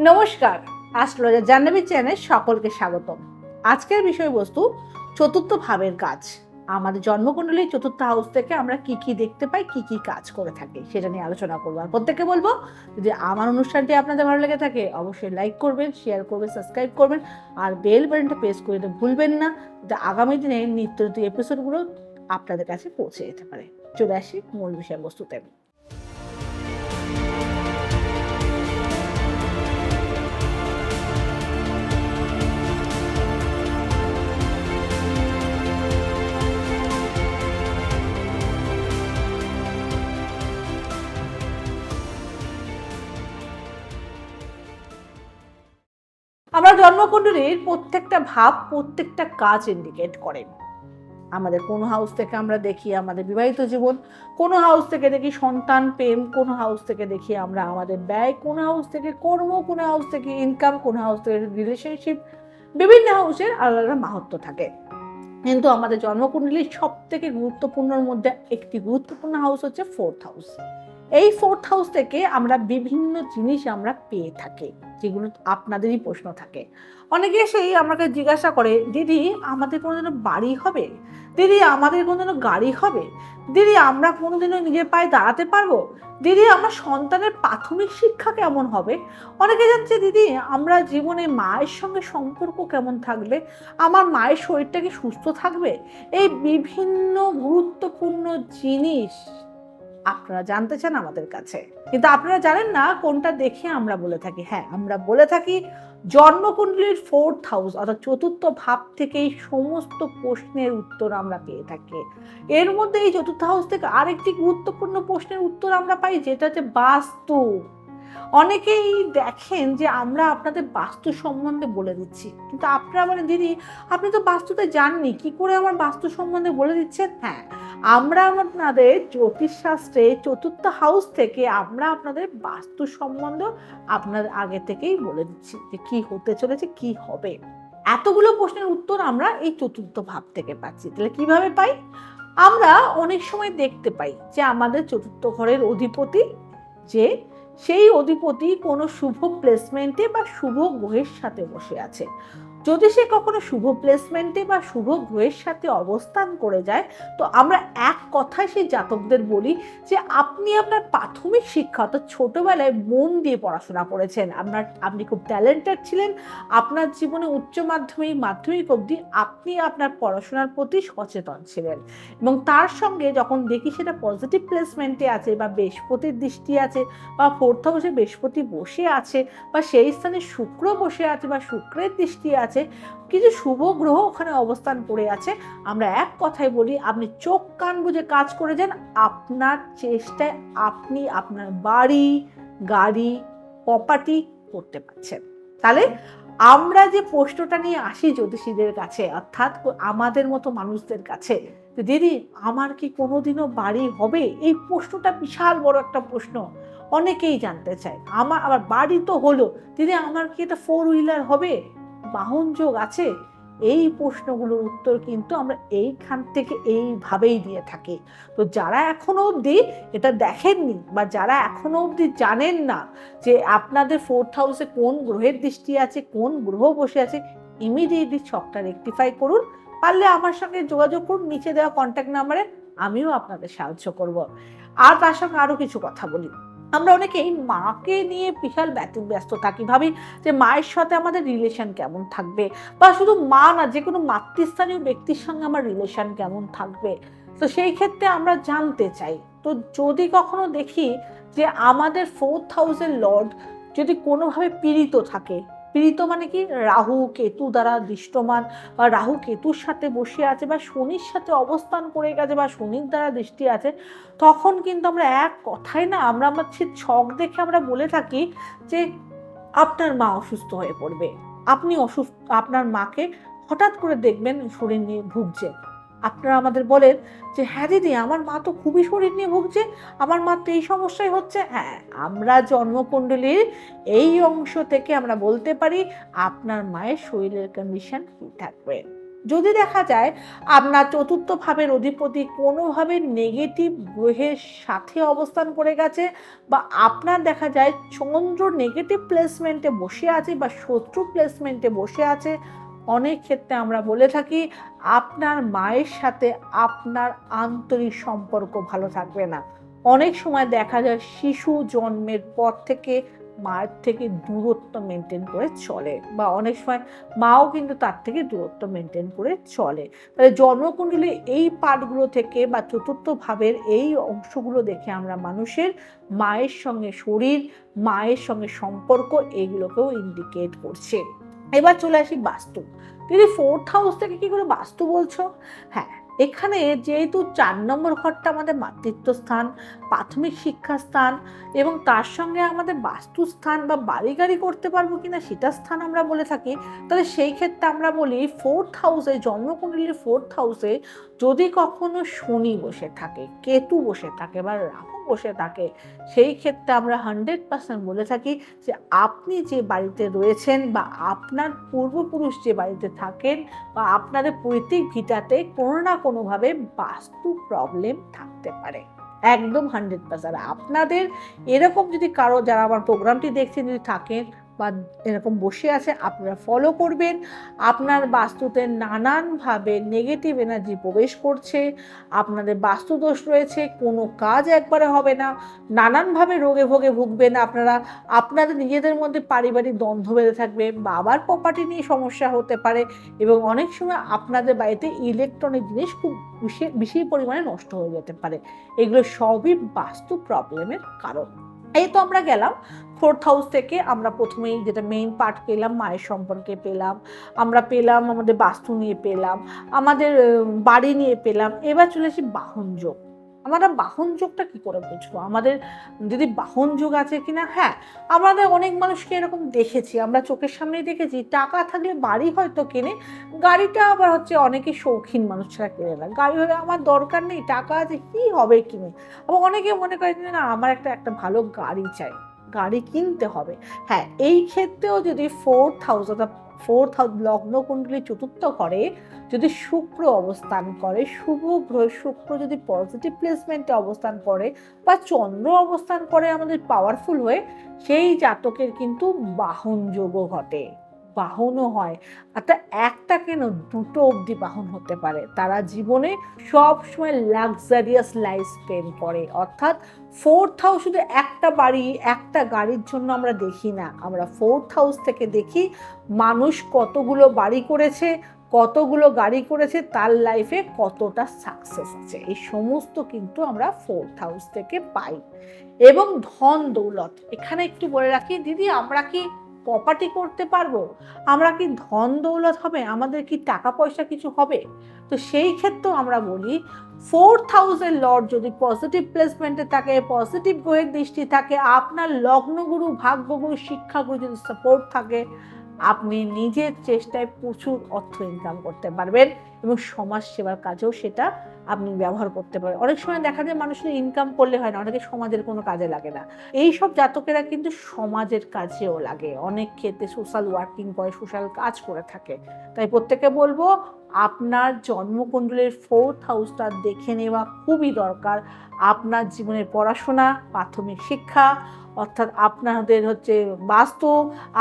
নমস্কার, অ্যাস্ট্রোলজার জাহ্নবী চ্যানেলে সকলকে স্বাগতম। আজকের বিষয়বস্তু চতুর্থ ভাবের কাজ। আমাদের জন্মকুণ্ডলীর চতুর্থ হাউস থেকে আমরা কি কি দেখতে পাই, কি কি কাজ করে থাকি সেটা নিয়ে আলোচনা করবো। আর প্রত্যেককে বলবো, যদি আমার অনুষ্ঠানটি আপনাদের ভালো লেগে থাকে অবশ্যই লাইক করবেন, শেয়ার করবেন, সাবস্ক্রাইব করবেন আর বেল বাটনটা প্রেস করে দিতে ভুলবেন না, যাতে আগামী দিনে নিত্য নতুন এপিসোডগুলো আপনাদের কাছে পৌঁছে যেতে পারে। চলে আসি মূল বিষয়বস্তুতে। আমরা জন্মকুণ্ডলীর প্রত্যেকটা ভাব প্রত্যেকটা কাজ ইন্ডিকেট করে। আমাদের কোন হাউস থেকে আমরা দেখি আমাদের বিবাহিত জীবন, কোন হাউস থেকে দেখি সন্তান প্রেম, কোন হাউস থেকে দেখি আমরা আমাদের ব্যয়, কোন হাউস থেকে কর্ম, কোন হাউস থেকে ইনকাম, কোন হাউস থেকে রিলেশনশিপ। বিভিন্ন হাউসের আলাদা মাহাত্ম্য থাকে, কিন্তু আমাদের জন্মকুণ্ডলীর সব থেকে গুরুত্বপূর্ণর মধ্যে একটি গুরুত্বপূর্ণ হাউস হচ্ছে ফোর্থ হাউস। এই ফোর্থ হাউস থেকে আমরা বিভিন্ন জিনিস আমরা পেয়ে থাকি, যেগুলো আপনাদেরই প্রশ্ন থাকে। অনেকে এসেই আমাকে জিজ্ঞাসা করে, দিদি আমাদের কোনোদিনও বাড়ি হবে, দিদি আমাদের কোনোদিনও গাড়ি হবে, দিদি আমরা কোনোদিনও নিজের পায়ে দাঁড়াতে পারবো, দিদি আমার সন্তানের প্রাথমিক শিক্ষা কেমন হবে, অনেকে জানছে দিদি আমরা জীবনে মায়ের সঙ্গে সম্পর্ক কেমন থাকবে, আমার মায়ের শরীরটা কি সুস্থ থাকবে। এই বিভিন্ন গুরুত্বপূর্ণ জিনিস আপনারা জানতে চান আমাদের কাছে, কিন্তু আপনারা জানেন না কোনটা দেখে আমরা বলে থাকি। হ্যাঁ, আমরা বলে থাকি জন্মকুণ্ডলীর ফোর্থ হাউস অর্থাৎ চতুর্থ ভাব থেকে এই সমস্ত প্রশ্নের উত্তর আমরা পেয়ে থাকি। এর মধ্যে এই চতুর্থ হাউস থেকে আরেকটি গুরুত্বপূর্ণ প্রশ্নের উত্তর আমরা পাই, যেটা হচ্ছে বাস্তু। অনেকেই দেখেন যে আমরা আপনাদের বাস্তু সম্বন্ধে বলে দিচ্ছি, কিন্তু আপনারা বলেন দিদি আপনি তো বাস্তুতে জাননি, কি করে আমার বাস্তু সম্বন্ধে বলে দিচ্ছেন। হ্যাঁ, আমরা আপনাদের জ্যোতিষশাস্ত্রে চতুর্থ হাউস থেকে আমরা আপনাদের বাস্তু সম্বন্ধ আপনাদের আগে থেকেই বলে দিচ্ছি যে কি হতে চলেছে, কি হবে। এতগুলো প্রশ্নের উত্তর আমরা এই চতুর্থ ভাব থেকে পাচ্ছি। তাহলে কিভাবে পাই? আমরা অনেক সময় দেখতে পাই যে আমাদের চতুর্থ ঘরের অধিপতি, যে সেই অধিপতি কোনো শুভ প্লেসমেন্টে বা শুভ গ্রহের সাথে বসে আছে। যদি সে কখনো শুভ প্লেসমেন্টে বা শুভ গ্রহের সাথে অবস্থান করে যায়, তো আমরা এক কথায় সেই জাতকদের বলি যে আপনি আপনার প্রাথমিক শিক্ষা অর্থাৎ ছোটবেলায় মন দিয়ে পড়াশোনা করেছেন, আপনি খুব ট্যালেন্টেড ছিলেন, আপনার জীবনে উচ্চ মাধ্যমিক মাধ্যমিক অবধি আপনি আপনার পড়াশোনার প্রতি সচেতন ছিলেন, এবং তার সঙ্গে যখন দেখি সেটা পজিটিভ প্লেসমেন্টে আছে বা বৃহস্পতির দৃষ্টি আছে বা ফোর্থ হাউসে বৃহস্পতি বসে আছে বা সেই স্থানে শুক্র বসে আছে বা শুক্রের দৃষ্টি আছে, কিছু শুভ গ্রহ ওখানে অবস্থান করে আছে, আমরা এক কথায় বলি আপনি চোখ কান বুঝে কাজ করে যান, আপনার চেষ্টায় আপনি আপনার বাড়ি গাড়ি প্রপার্টি করতে পারছেন। তাহলে আমরা যে প্রশ্নটা নিয়ে আসি জ্যোতিষীদের কাছে অর্থাৎ আমাদের মতো মানুষদের কাছে, দিদি আমার কি কোনোদিনও বাড়ি হবে, এই প্রশ্নটা বিশাল বড় একটা প্রশ্ন। অনেকেই জানতে চায় আবার বাড়ি তো হলো, দিদি আমার কি এটা 4 হুইলার হবে, বাহন যোগ আছে। এই প্রশ্নগুলোর উত্তর কিন্তু আমরা এইখান থেকে এইভাবেই দিয়ে থাকি। তো যারা এখনো অবধি এটা দেখেননি বা যারা এখনো অবধি জানেন না যে আপনাদের ফোর্থ হাউসে কোন গ্রহের দৃষ্টি আছে, কোন গ্রহ বসে আছে, ইমিডিয়েটলি ছকটা রেকটিফাই করুন। পারলে আমার সঙ্গে যোগাযোগ করুন নিচে দেওয়া কন্ট্যাক্ট নাম্বারে, আমিও আপনাদের সাহায্য করব। আর তার সঙ্গে আরও কিছু কথা বলি। আমরা অনেকেই মাকে নিয়ে বিশাল ব্যস্ত থাকি, ভাবি যে মায়ের সাথে আমাদের রিলেশন কেমন থাকবে, বা শুধু মা না যে কোনো মাতৃস্থানীয় ব্যক্তির সঙ্গে আমার রিলেশন কেমন থাকবে। তো সেই ক্ষেত্রে আমরা জানতে চাই, তো যদি কখনো দেখি যে আমাদের ফোর্থ হাউসের লর্ড যদি কোনোভাবে পীড়িত থাকে, পীড়িত মানে কি, রাহু কেতু দ্বারা দৃষ্টমান বা রাহু কেতুর সাথে বসে আছে বা শনির সাথে অবস্থান করে গেছে বা শনির দ্বারা দৃষ্টি আছে, তখন কিন্তু আমরা এক কথায় না আমরা সে ছক দেখে আমরা বলে থাকি যে আপনার মা অসুস্থ হয়ে পড়বে, আপনি অসুস্থ, আপনার মাকে হঠাৎ করে দেখবেন শরীর নিয়ে ভুগছে। আপনারা আমাদের বলেন যে হ্যাঁ দিদি আমার মা তো খুবই শরীর নিয়ে ভুগছে, আমার মা তো এই সমস্যাই হচ্ছে। হ্যাঁ, আমরা জন্মকুণ্ডলীর এই অংশ থেকে আমরা বলতে পারি আপনার মায়ের শরীরের কন্ডিশন কি থাকবে। যদি দেখা যায় আপনার চতুর্থ ভাবের অধিপতি কোনোভাবে নেগেটিভ গ্রহের সাথে অবস্থান করে গেছে, বা আপনার দেখা যায় চন্দ্র নেগেটিভ প্লেসমেন্টে বসে আছে বা শত্রু প্লেসমেন্টে বসে আছে, অনেক ক্ষেত্রে আমরা বলে থাকি আপনার মায়ের সাথে আপনার আন্তরিক সম্পর্ক ভালো থাকবে না। অনেক সময় দেখা যায় শিশু জন্মের পর থেকে মায়ের থেকে দূরত্ব মেনটেন করে চলে, বা অনেক সময় মাও কিন্তু তার থেকে দূরত্ব মেনটেন করে চলে। তাহলে জন্মকুণ্ডলী এই পার্টগুলো থেকে বা চতুর্থ ভাবের এই অংশগুলো দেখে আমরা মানুষের মায়ের সঙ্গে শরীর, মায়ের সঙ্গে সম্পর্ক এগুলোকেও ইন্ডিকেট করছে। এবার চলে আসি বাস্তু। দিদি 4th হাউস থেকে কি করে বাস্তু বলছো? হ্যাঁ, এখানে যেহেতু 4 নম্বর ঘরটা আমাদের মাতৃত্ব স্থান, প্রাথমিক শিক্ষা স্থান, এবং তার সঙ্গে আমাদের বাস্তুস্থান বা বাড়ি গাড়ি করতে পারবো কিনা সেটা স্থান আমরা বলে থাকি। তাহলে সেই ক্ষেত্রে আমরা বলি 4th হাউসে, জন্মকুণ্ডলীর 4th হাউসে যদি কখনো শনি বসে থাকে, কেতু বসে থাকে বা রাহু বসে থাকে, সেই ক্ষেত্রে আমরা 100% বলে থাকি যে আপনি যে বাড়িতে রয়েছেন বা আপনার পূর্বপুরুষ যে বাড়িতে থাকেন বা আপনাদের পৈতৃক ভিটাতে কোনো না কোনোভাবে বাস্তু প্রবলেম থাকতে পারে। একদম 100%। আপনাদের এরকম যদি কারো, যারা আমার প্রোগ্রামটি দেখছেন, যদি থাকেন বা এরকম বসে আছে, আপনারা ফলো করবেন। আপনার বাস্তুতে নানানভাবে নেগেটিভ এনার্জি প্রবেশ করছে, আপনাদের বাস্তুদোষ রয়েছে, কোনো কাজ একবারে হবে না, নানানভাবে রোগে ভোগে ভুগবেন আপনারা, আপনাদের নিজেদের মধ্যে পারিবারিক দ্বন্দ্ব বেঁধে থাকবে, বাবার প্রপার্টি নিয়ে সমস্যা হতে পারে, এবং অনেক সময় আপনাদের বাড়িতে ইলেকট্রনিক জিনিস খুব বেশি পরিমাণে নষ্ট হয়ে যেতে পারে। এগুলো সবই বাস্তু প্রবলেমের কারণ। এই তো আমরা গেলাম 4th হাউস থেকে, আমরা প্রথমেই যেটা মেইন পার্ট পেলাম মায়ের সম্পর্কে পেলাম, আমরা পেলাম আমাদের বাস্তু নিয়ে পেলাম, আমাদের বাড়ি নিয়ে পেলাম। এবার চলে আসি বাহন যোগ। আমরা বাহন যোগটা কি করে বুঝবো আমাদের যদি বাহন যোগ আছে কিনা? হ্যাঁ, আমাদের অনেক মানুষকে এরকম দেখেছি, আমরা চোখের সামনেই দেখেছি, টাকা থাকলে বাড়ি হয়তো কেনে, গাড়িটা আবার হচ্ছে অনেকে শৌখিন মানুষ ছাড়া কেনে না। গাড়ি হলে আমার দরকার নেই, টাকা আছে, কি হবে কিনে। আবার অনেকে মনে করে যে না, আমার একটা ভালো গাড়ি চাই, গাড়ি কিনতে হবে। হ্যাঁ, এই ক্ষেত্রেও যদি 4th হাউস অর্থাৎ 4th হাউস লগ্ন কুণ্ডলী চতুর্থ ঘরে যদি শুক্র অবস্থান করে, শুভ গ্রহ শুক্র যদি পজিটিভ প্লেসমেন্টে অবস্থান করে বা চন্দ্র অবস্থান করে আমাদের পাওয়ারফুল হয়ে, সেই জাতকের কিন্তু বাহন যোগও ঘটে, বাহনও হয়। অর্থাৎ একটা কেন, দুটো অবধি বাহন হতে পারে। তারা জীবনে সব সময় লাক্সারিয়াস লাইফ স্পেন্ড করে। অর্থাৎ 4th হাউস শুধু একটা বাড়ি, একটা গাড়ির জন্য আমরা দেখি না, আমরা 4th হাউস থেকে দেখি মানুষ কতগুলো বাড়ি করেছে, কতগুলো গাড়ি করেছে, তার লাইফে কতটা সাকসেস আছে, এই সমস্ত কিন্তু আমরা 4th হাউস থেকে পাই। এবং ধন দৌলত, এখানে একটু বলে রাখি দিদি, আমরা কি প্রপার্টি করতে পারবো? আমরা কি ধন দৌলত হবে? আমাদের কি টাকা পয়সা কিছু হবে? তো সেই ক্ষেত্রেও আমরা বলি 4th হাউসের লর্ড যদি পজিটিভ প্লেসমেন্টে থাকে, পজিটিভ গ্রহের দৃষ্টি থাকে, আপনার লগ্নগুরু, ভাগ্যগুরু, শিক্ষাগুরু যদি সাপোর্ট থাকে, আপনি নিজের চেষ্টায় প্রচুর অর্থ ইনকাম করতে পারবেন এবং সমাজ সেবার কাজেও সেটা আপনি ব্যবহার করতে পারবেন। অনেক সময় দেখা যায় মানুষের ইনকাম করলে হয় না, অনেকে সমাজের কোনো কাজে লাগে না। এই সব জাতকেরা কিন্তু সমাজের কাজেও লাগে, অনেক ক্ষেত্রে সোশ্যাল ওয়ার্কিং করে, সোশ্যাল কাজ করে থাকে। তাই প্রত্যেকে বলবো আপনার জন্মকুণ্ডলীর 4th হাউসটা দেখে নেওয়া খুবই দরকার। আপনার জীবনের পড়াশোনা, প্রাথমিক শিক্ষা, অর্থাৎ আপনাদের হচ্ছে বাস্তু,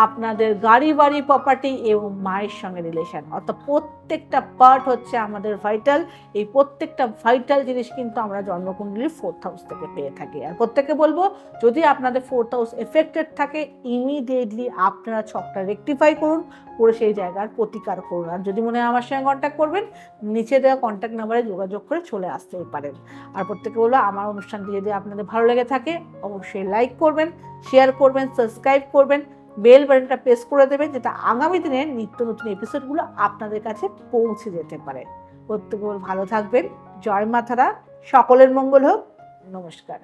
আপনাদের গাড়ি বাড়ি প্রপার্টি এবং মায়ের সঙ্গে রিলেশন, অর্থাৎ প্রত্যেকটা পার্ট হচ্ছে আমাদের ভাইটাল। এই প্রত্যেকটা ভাইটাল জিনিস কিন্তু আমরা জন্মকুণ্ডলীর 4th হাউস থেকে পেয়ে থাকি। আর প্রত্যেকে বলবো যদি আপনাদের 4th হাউস এফেক্টেড থাকে, ইমিডিয়েটলি আপনারা ছকটা রেকটিফাই করুন, করে সেই জায়গার প্রতিকার করুন। আর যদি মনে হয় আমার সঙ্গে কন্ট্যাক্ট করবেন, নিচে দেওয়া কন্ট্যাক্ট নাম্বারে যোগাযোগ করে চলে আসতেই পারেন। আর প্রত্যেকে বলবো আমার অনুষ্ঠানটি যদি আপনাদের ভালো লেগে থাকে অবশ্যই লাইক করবেন, শেয়ার করবেন, সাবস্ক্রাইব করবেন, বেল বাটনটা প্রেস করে দেবেন, যেটা আগামী দিনের নিত্য নতুন এপিসোডগুলো আপনাদের কাছে পৌঁছে যেতে পারে। প্রত্যেকে ভালো থাকবেন। জয় মা তারা, সকলের মঙ্গল হোক। নমস্কার।